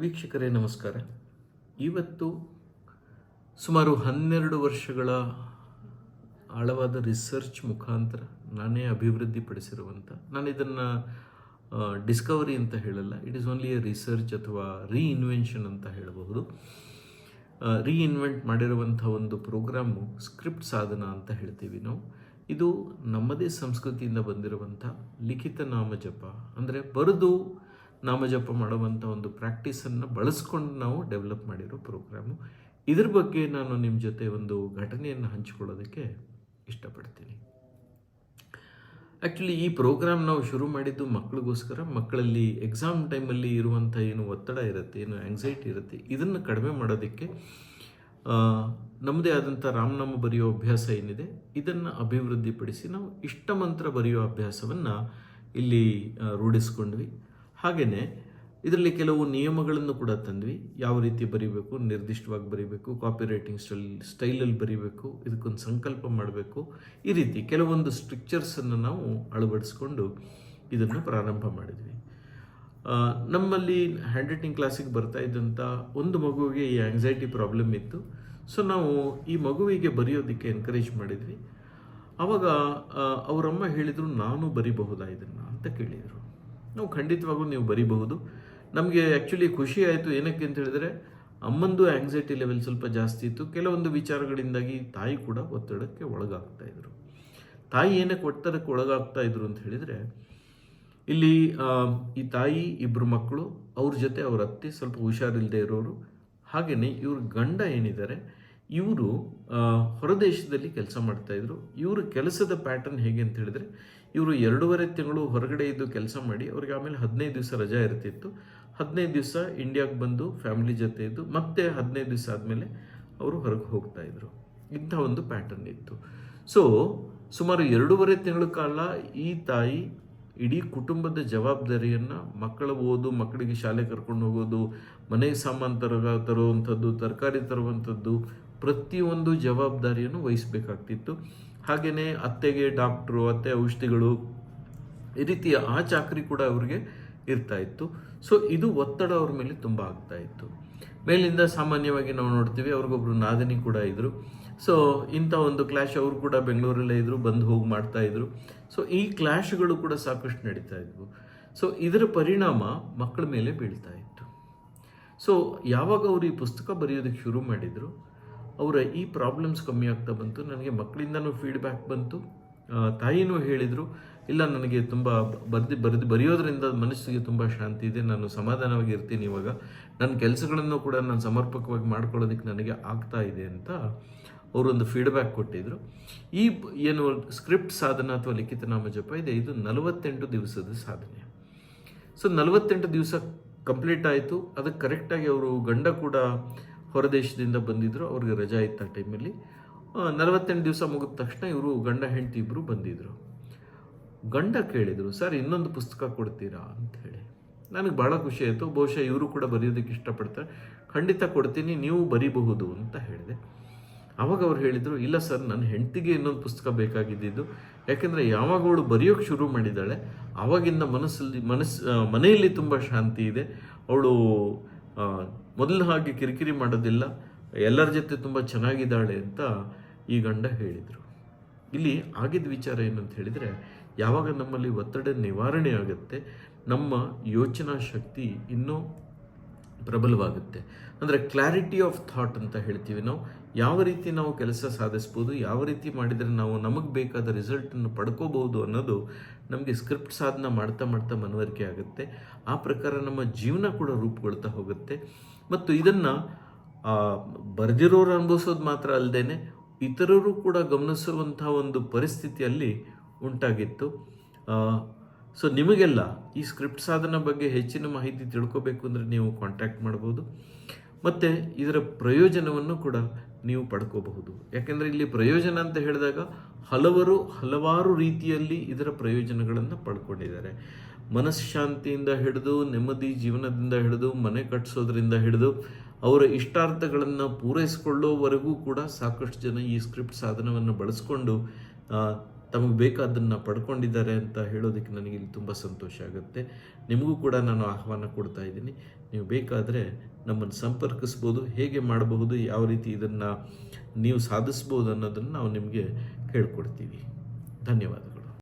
ವೀಕ್ಷಕರೇ ನಮಸ್ಕಾರ. ಇವತ್ತು ಸುಮಾರು 12 ವರ್ಷಗಳ ಆಳವಾದ ರಿಸರ್ಚ್ ಮುಖಾಂತರ ನಾನೇ ಅಭಿವೃದ್ಧಿಪಡಿಸಿರುವಂಥ, ನಾನು ಇದನ್ನು ಡಿಸ್ಕವರಿ ಅಂತ ಹೇಳಲ್ಲ, it is only A research ಅಥವಾ ರೀಇನ್ವೆನ್ಷನ್ ಅಂತ ಹೇಳಬಹುದು. ರೀಇನ್ವೆಂಟ್ ಮಾಡಿರುವಂಥ ಒಂದು ಪ್ರೋಗ್ರಾಮು ಸ್ಕ್ರಿಪ್ಟ್ ಸಾಧನ ಅಂತ ಹೇಳ್ತೀವಿ ನಾವು. ಇದು ನಮ್ಮದೇ ಸಂಸ್ಕೃತಿಯಿಂದ ಬಂದಿರುವಂಥ ಲಿಖಿತ ನಾಮಜಪ, ಅಂದರೆ ಬರೆದು ನಾಮಜಪ ಮಾಡುವಂಥ ಒಂದು ಪ್ರಾಕ್ಟೀಸನ್ನು ಬಳಸ್ಕೊಂಡು ನಾವು ಡೆವಲಪ್ ಮಾಡಿರೋ ಪ್ರೋಗ್ರಾಮು. ಇದ್ರ ಬಗ್ಗೆ ನಾನು ನಿಮ್ಮ ಜೊತೆ ಒಂದು ಘಟನೆಯನ್ನು ಹಂಚಿಕೊಳ್ಳೋದಕ್ಕೆ ಇಷ್ಟಪಡ್ತೀನಿ. ಆ್ಯಕ್ಚುಲಿ ಈ ಪ್ರೋಗ್ರಾಮ್ ನಾವು ಶುರು ಮಾಡಿದ್ದು ಮಕ್ಕಳಿಗೋಸ್ಕರ. ಮಕ್ಕಳಲ್ಲಿ ಎಕ್ಸಾಮ್ ಟೈಮಲ್ಲಿ ಇರುವಂಥ ಏನು ಒತ್ತಡ ಇರುತ್ತೆ, ಏನು ಆ್ಯಂಗ್ಸೈಟಿ ಇರುತ್ತೆ, ಇದನ್ನು ಕಡಿಮೆ ಮಾಡೋದಕ್ಕೆ ನಮ್ಮದೇ ಆದಂಥ ರಾಮನಾಮ ಬರೆಯೋ ಅಭ್ಯಾಸ ಏನಿದೆ ಇದನ್ನು ಅಭಿವೃದ್ಧಿಪಡಿಸಿ ನಾವು ಇಷ್ಟಮಂತ್ರ ಬರೆಯೋ ಅಭ್ಯಾಸವನ್ನು ಇಲ್ಲಿ ರೂಢಿಸ್ಕೊಂಡ್ವಿ. ಹಾಗೆಯೇ ಇದರಲ್ಲಿ ಕೆಲವು ನಿಯಮಗಳನ್ನು ಕೂಡ ತಂದ್ವಿ. ಯಾವ ರೀತಿ ಬರೀಬೇಕು, ನಿರ್ದಿಷ್ಟವಾಗಿ ಬರೀಬೇಕು, ಕಾಪಿ ರೈಟಿಂಗ್ ಸ್ಟೈಲಲ್ಲಿ ಬರೀಬೇಕು, ಇದಕ್ಕೊಂದು ಸಂಕಲ್ಪ ಮಾಡಬೇಕು, ಈ ರೀತಿ ಕೆಲವೊಂದು ಸ್ಟ್ರಿಕ್ಚರ್ಸನ್ನು ನಾವು ಅಳವಡಿಸ್ಕೊಂಡು ಇದನ್ನು ಪ್ರಾರಂಭ ಮಾಡಿದ್ವಿ. ನಮ್ಮಲ್ಲಿ ಹ್ಯಾಂಡ್ ರೈಟಿಂಗ್ ಕ್ಲಾಸಿಗೆ ಬರ್ತಾ ಇದ್ದಂಥ ಒಂದು ಮಗುವಿಗೆ ಈ ಆ್ಯಂಗ್ಸೈಟಿ ಪ್ರಾಬ್ಲಮ್ ಇತ್ತು. ಸೊ ನಾವು ಈ ಮಗುವಿಗೆ ಬರೆಯೋದಕ್ಕೆ ಎನ್ಕರೇಜ್ ಮಾಡಿದ್ವಿ. ಆವಾಗ ಅವರಮ್ಮ ಹೇಳಿದರು, ನಾನು ಬರಿಬಹುದಾ ಇದನ್ನು ಅಂತ ಕೇಳಿದರು. ನಾವು ಖಂಡಿತವಾಗೂ ನೀವು ಬರಿಬಹುದು. ನಮಗೆ ಆ್ಯಕ್ಚುಲಿ ಖುಷಿ ಆಯಿತು. ಏನಕ್ಕೆ ಅಂತ ಹೇಳಿದ್ರೆ ಅಮ್ಮಂದು ಆ್ಯಂಗ್ಸೈಟಿ ಲೆವೆಲ್ ಸ್ವಲ್ಪ ಜಾಸ್ತಿ ಇತ್ತು. ಕೆಲವೊಂದು ವಿಚಾರಗಳಿಂದಾಗಿ ತಾಯಿ ಕೂಡ ಒತ್ತಡಕ್ಕೆ ಒಳಗಾಗ್ತಾಯಿದ್ರು. ತಾಯಿ ಏನಕ್ಕೆ ಒತ್ತಡಕ್ಕೆ ಒಳಗಾಗ್ತಾ ಇದ್ರು ಅಂತ ಹೇಳಿದರೆ, ಇಲ್ಲಿ ಈ ತಾಯಿ ಇಬ್ಬರು ಮಕ್ಕಳು, ಅವ್ರ ಜೊತೆ ಅವ್ರ ಅತ್ತೆ ಸ್ವಲ್ಪ ಹುಷಾರಿಲ್ಲದೆ ಇರೋರು, ಹಾಗೆಯೇ ಇವ್ರ ಗಂಡ ಏನಿದ್ದಾರೆ ಇವರು ಹೊರದೇಶದಲ್ಲಿ ಕೆಲಸ ಮಾಡ್ತಾಯಿದ್ರು. ಇವ್ರ ಕೆಲಸದ ಪ್ಯಾಟರ್ನ್ ಹೇಗೆ ಅಂತ ಹೇಳಿದ್ರೆ, ಇವರು 2.5 ತಿಂಗಳು ಹೊರಗಡೆ ಇದ್ದು ಕೆಲಸ ಮಾಡಿ ಅವ್ರಿಗೆ ಆಮೇಲೆ 15 ದಿವಸ ರಜಾ ಇರ್ತಿತ್ತು. 15 ದಿವಸ ಇಂಡಿಯಾಗೆ ಬಂದು ಫ್ಯಾಮಿಲಿ ಜೊತೆ ಇದ್ದು ಮತ್ತೆ 15 ದಿವಸ ಆದಮೇಲೆ ಅವರು ಹೊರಗೆ ಹೋಗ್ತಾಯಿದ್ರು. ಇಂಥ ಒಂದು ಪ್ಯಾಟರ್ನ್ ಇತ್ತು. ಸೊ ಸುಮಾರು 2.5 ತಿಂಗಳ ಕಾಲ ಈ ತಾಯಿ ಇಡೀ ಕುಟುಂಬದ ಜವಾಬ್ದಾರಿಯನ್ನು, ಮಕ್ಕಳ ಓದು, ಮಕ್ಕಳಿಗೆ ಶಾಲೆ ಕರ್ಕೊಂಡು ಹೋಗೋದು, ಮನೆಗೆ ಸಾಮಾನು ತರುವಂಥದ್ದು, ತರಕಾರಿ ತರುವಂಥದ್ದು, ಪ್ರತಿಯೊಂದು ಜವಾಬ್ದಾರಿಯನ್ನು ವಹಿಸಬೇಕಾಗ್ತಿತ್ತು. ಹಾಗೆಯೇ ಅತ್ತೆಗೆ ಡಾಕ್ಟ್ರು, ಅತ್ತೆ ಔಷಧಿಗಳು, ಈ ರೀತಿಯ ಆ ಚಾಕರಿ ಕೂಡ ಅವ್ರಿಗೆ ಇರ್ತಾಯಿತ್ತು. ಸೊ ಇದು ಒತ್ತಡ ಅವ್ರ ಮೇಲೆ ತುಂಬ ಆಗ್ತಾಯಿತ್ತು. ಮೇಲಿಂದ ಸಾಮಾನ್ಯವಾಗಿ ನಾವು ನೋಡ್ತೀವಿ, ಅವ್ರಿಗೊಬ್ರು ನಾದಿನಿ ಕೂಡ ಇದ್ದರು. ಸೊ ಇಂಥ ಒಂದು ಕ್ಲಾಶ್ ಅವರು ಕೂಡ ಬೆಂಗಳೂರಲ್ಲೇ ಇದ್ದರು, ಬಂದು ಹೋಗಿ ಮಾಡ್ತಾಯಿದ್ರು. ಸೊ ಈ ಕ್ಲಾಶ್ಗಳು ಕೂಡ ಸಾಕಷ್ಟು ನಡೀತಾ ಇದ್ವು. ಸೊ ಇದರ ಪರಿಣಾಮ ಮಕ್ಕಳ ಮೇಲೆ ಬೀಳ್ತಾ ಇತ್ತು. ಸೊ ಯಾವಾಗ ಅವರು ಈ ಪುಸ್ತಕ ಬರೆಯೋದಕ್ಕೆ ಶುರು ಮಾಡಿದರು, ಅವರ ಈ ಪ್ರಾಬ್ಲಮ್ಸ್ ಕಮ್ಮಿ ಆಗ್ತಾ ಬಂತು. ನನಗೆ ಮಕ್ಕಳಿಂದನೂ ಫೀಡ್ಬ್ಯಾಕ್ ಬಂತು. ತಾಯಿನೂ ಹೇಳಿದರು, ಇಲ್ಲ ನನಗೆ ತುಂಬ ಬರೆಯೋದ್ರಿಂದ ಮನಸ್ಸಿಗೆ ತುಂಬ ಶಾಂತಿ ಇದೆ, ನಾನು ಸಮಾಧಾನವಾಗಿ ಇರ್ತೀನಿ, ಇವಾಗ ನನ್ನ ಕೆಲಸಗಳನ್ನು ಕೂಡ ನಾನು ಸಮರ್ಪಕವಾಗಿ ಮಾಡ್ಕೊಳ್ಳೋದಕ್ಕೆ ನನಗೆ ಆಗ್ತಾ ಇದೆ ಅಂತ ಅವರೊಂದು ಫೀಡ್ಬ್ಯಾಕ್ ಕೊಟ್ಟಿದ್ದರು. ಈ ಏನು ಸ್ಕ್ರಿಪ್ಟ್ ಸಾಧನ ಅಥವಾ ಲಿಖಿತ ನಾಮ ಜಪ ಇದೆ, ಇದು 48 ದಿವಸದ ಸಾಧನೆ. ಸೊ 48 ದಿವಸ ಕಂಪ್ಲೀಟ್ ಆಯಿತು. ಅದಕ್ಕೆ ಕರೆಕ್ಟಾಗಿ ಅವರು ಗಂಡ ಕೂಡ ಹೊರದೇಶದಿಂದ ಬಂದಿದ್ದರು, ಅವ್ರಿಗೆ ರಜಾ ಇತ್ತು ಆ ಟೈಮಲ್ಲಿ. 48 ದಿವಸ ಮುಗಿದ ತಕ್ಷಣ ಇವರು ಗಂಡ ಹೆಂಡತಿ ಇಬ್ಬರು ಬಂದಿದ್ದರು. ಗಂಡ ಕೇಳಿದರು, ಸರ್ ಇನ್ನೊಂದು ಪುಸ್ತಕ ಕೊಡ್ತೀರಾ ಅಂತ ಹೇಳಿ. ನನಗೆ ಭಾಳ ಖುಷಿ ಆಯಿತು. ಬಹುಶಃ ಇವರು ಕೂಡ ಬರೆಯೋದಕ್ಕೆ ಇಷ್ಟಪಡ್ತಾರೆ. ಖಂಡಿತ ಕೊಡ್ತೀನಿ, ನೀವು ಬರೀಬಹುದು ಅಂತ ಹೇಳಿದೆ. ಆವಾಗ ಅವ್ರು ಹೇಳಿದರು, ಇಲ್ಲ ಸರ್, ನನ್ನ ಹೆಂಡತಿಗೆ ಇನ್ನೊಂದು ಪುಸ್ತಕ ಬೇಕಾಗಿದ್ದು, ಯಾಕೆಂದರೆ ಯಾವಾಗ ಅವಳು ಬರೆಯೋಕ್ಕೆ ಶುರು ಮಾಡಿದ್ದಾಳೆ ಆವಾಗಿಂದ ಮನೆಯಲ್ಲಿ ತುಂಬ ಶಾಂತಿ ಇದೆ, ಅವಳು ಮೊದಲು ಹಾಗೆ ಕಿರಿಕಿರಿ ಮಾಡೋದಿಲ್ಲ, ಎಲ್ಲರ ಜೊತೆ ತುಂಬ ಚೆನ್ನಾಗಿದ್ದಾಳೆ ಅಂತ ಈ ಗಂಡ ಹೇಳಿದರು. ಇಲ್ಲಿ ಆಗಿದ್ದ ವಿಚಾರ ಏನಂತ ಹೇಳಿದರೆ, ಯಾವಾಗ ನಮ್ಮಲ್ಲಿ ಒತ್ತಡ ನಿವಾರಣೆ ಆಗುತ್ತೆ, ನಮ್ಮ ಯೋಚನಾ ಶಕ್ತಿ ಇನ್ನೂ ಪ್ರಬಲವಾಗುತ್ತೆ. ಅಂದರೆ ಕ್ಲಾರಿಟಿ ಆಫ್ ಥಾಟ್ ಅಂತ ಹೇಳ್ತೀವಿ ನಾವು. ಯಾವ ರೀತಿ ನಾವು ಕೆಲಸ ಸಾಧಿಸ್ಬೋದು, ಯಾವ ರೀತಿ ಮಾಡಿದರೆ ನಾವು ನಮಗೆ ಬೇಕಾದ ರಿಸಲ್ಟನ್ನು ಪಡ್ಕೋಬಹುದು ಅನ್ನೋದು ನಮಗೆ ಸ್ಕ್ರಿಪ್ಟ್ ಸಾಧನ ಮಾಡ್ತಾ ಮಾಡ್ತಾ ಮನವರಿಕೆ ಆಗುತ್ತೆ. ಆ ಪ್ರಕಾರ ನಮ್ಮ ಜೀವನ ಕೂಡ ರೂಪುಗೊಳ್ತಾ ಹೋಗುತ್ತೆ. ಮತ್ತು ಇದನ್ನು ಬರೆದಿರೋರು ಅನುಭವಿಸೋದು ಮಾತ್ರ ಅಲ್ಲದೆ ಇತರರು ಕೂಡ ಗಮನಿಸುವಂಥ ಒಂದು ಪರಿಸ್ಥಿತಿಯಲ್ಲಿ ಉಂಟಾಗಿತ್ತು. ಸೊ ನಿಮಗೆಲ್ಲ ಈ ಸ್ಕ್ರಿಪ್ಟ್ ಸಾಧನ ಬಗ್ಗೆ ಹೆಚ್ಚಿನ ಮಾಹಿತಿ ತಿಳ್ಕೋಬೇಕು ಅಂದರೆ ನೀವು ಕಾಂಟ್ಯಾಕ್ಟ್ ಮಾಡ್ಬೋದು. ಮತ್ತು ಇದರ ಪ್ರಯೋಜನವನ್ನು ಕೂಡ ನೀವು ಪಡ್ಕೋಬಹುದು. ಯಾಕೆಂದರೆ ಇಲ್ಲಿ ಪ್ರಯೋಜನ ಅಂತ ಹೇಳಿದಾಗ ಹಲವಾರು ರೀತಿಯಲ್ಲಿ ಇದರ ಪ್ರಯೋಜನಗಳನ್ನು ಪಡ್ಕೊಂಡಿದ್ದಾರೆ. ಮನಃಶಾಂತಿಯಿಂದ ಹಿಡಿದು, ನೆಮ್ಮದಿ ಜೀವನದಿಂದ ಹಿಡಿದು, ಮನೆ ಕಟ್ಟಿಸೋದ್ರಿಂದ ಹಿಡಿದು, ಅವರ ಇಷ್ಟಾರ್ಥಗಳನ್ನು ಪೂರೈಸಿಕೊಳ್ಳೋವರೆಗೂ ಕೂಡ ಸಾಕಷ್ಟು ಜನ ಈ ಸ್ಕ್ರಿಪ್ಟ್ ಸಾಧನವನ್ನು ಬಳಸ್ಕೊಂಡು ತಮಗೆ ಬೇಕಾದ್ದನ್ನು ಪಡ್ಕೊಂಡಿದ್ದಾರೆ ಅಂತ ಹೇಳೋದಕ್ಕೆ ನನಗೆ ಇಲ್ಲಿ ತುಂಬ ಸಂತೋಷ ಆಗುತ್ತೆ. ನಿಮಗೂ ಕೂಡ ನಾನು ಆಹ್ವಾನ ಕೊಡ್ತಾ ಇದ್ದೀನಿ. ನೀವು ಬೇಕಾದರೆ ನಮ್ಮನ್ನು ಸಂಪರ್ಕಿಸ್ಬೋದು, ಹೇಗೆ ಮಾಡಬಹುದು, ಯಾವ ರೀತಿ ಇದನ್ನು ನೀವು ಸಾಧಿಸ್ಬೋದು ಅನ್ನೋದನ್ನು ನಾವು ನಿಮಗೆ ಹೇಳ್ಕೊಡ್ತೀವಿ. ಧನ್ಯವಾದಗಳು.